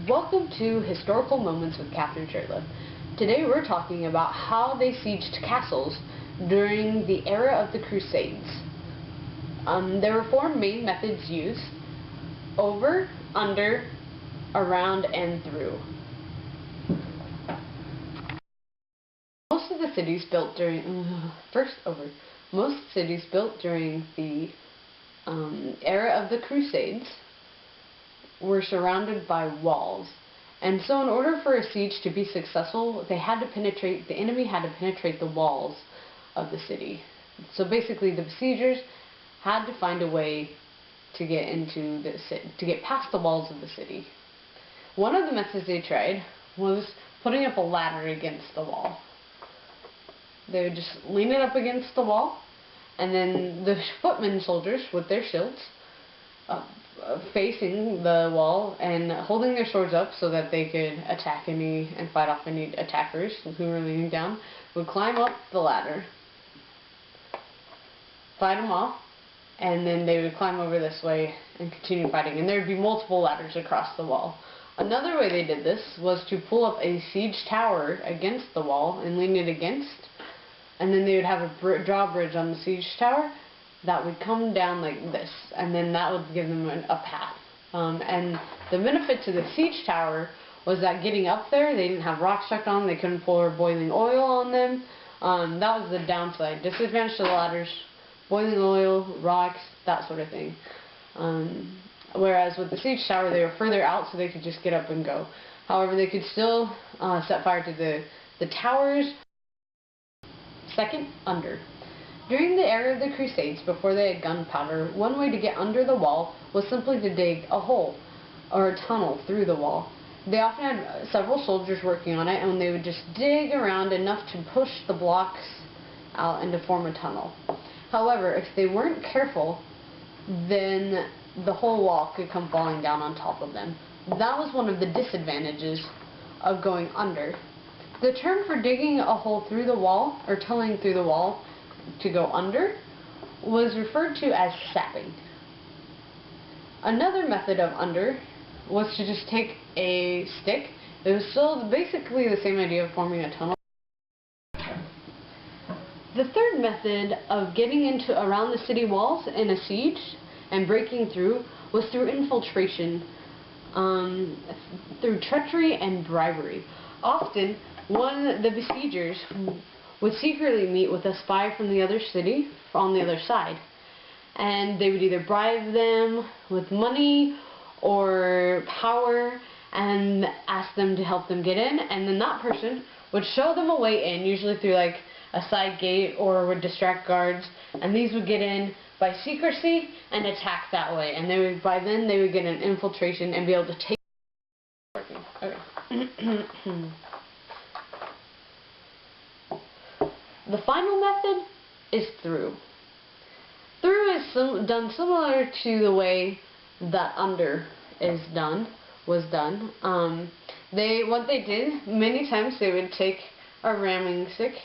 Welcome to Historical Moments with Catherine Shirtliff. Today we're talking about how they sieged castles during the era of the Crusades. There were four main methods used: over, under, around, and through. Most of the cities built during the era of the Crusades were surrounded by walls, and so in order for a siege to be successful, the enemy had to penetrate the walls of the city. So basically, the besiegers had to find a way to get past the walls of the city. One of the methods they tried was putting up a ladder against the wall. They would just lean it up against the wall, and then the footmen soldiers with their shields facing the wall and holding their swords up so that they could attack and fight off any attackers who were leaning down, would climb up the ladder, fight them off, and then they would climb over this way and continue fighting. And there would be multiple ladders across the wall. Another way they did this was to pull up a siege tower against the wall and lean it against, and then they would have a drawbridge on the siege tower that would come down like this, and then that would give them a path. And the benefit to the siege tower was that getting up there, they didn't have rocks stuck on them, they couldn't pour boiling oil on them. That was the downside. Disadvantage to the ladders: boiling oil, rocks, that sort of thing. Whereas with the siege tower, they were further out, so they could just get up and go. However, they could still set fire to the towers. Second, under. During the era of the Crusades, before they had gunpowder, one way to get under the wall was simply to dig a hole or a tunnel through the wall. They often had several soldiers working on it, and they would just dig around enough to push the blocks out and to form a tunnel. However, if they weren't careful, then the whole wall could come falling down on top of them. That was one of the disadvantages of going under. The term for digging a hole through the wall, or tunneling through the wall to go under, was referred to as sapping. Another method of under was to just take a stick. It was still basically the same idea of forming a tunnel. The third method of getting around the city walls in a siege and breaking through was through infiltration, through treachery and bribery. Often, the besiegers would secretly meet with a spy from the other city on the other side, and they would either bribe them with money or power and ask them to help them get in, and then that person would show them a way in, usually through like a side gate, or would distract guards, and these would get in by secrecy and attack that way, and by then they would get an infiltration and be able to take. Okay. The final method is through. Through is done similar to the way that under was done. What they did, many times they would take a ramming stick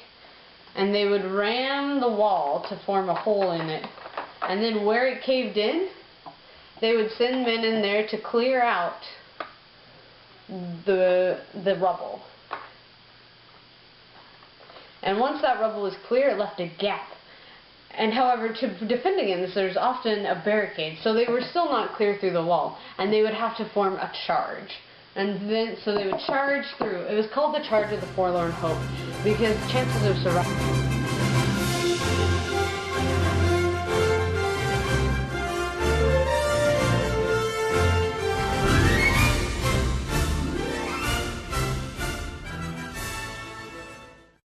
and they would ram the wall to form a hole in it. And then where it caved in, they would send men in there to clear out the rubble. And once that rubble was clear, it left a gap. And however, to defend against this, there's often a barricade, so they were still not clear through the wall, and they would have to form a charge. And then, so they would charge through. It was called the Charge of the Forlorn Hope, because chances of survival.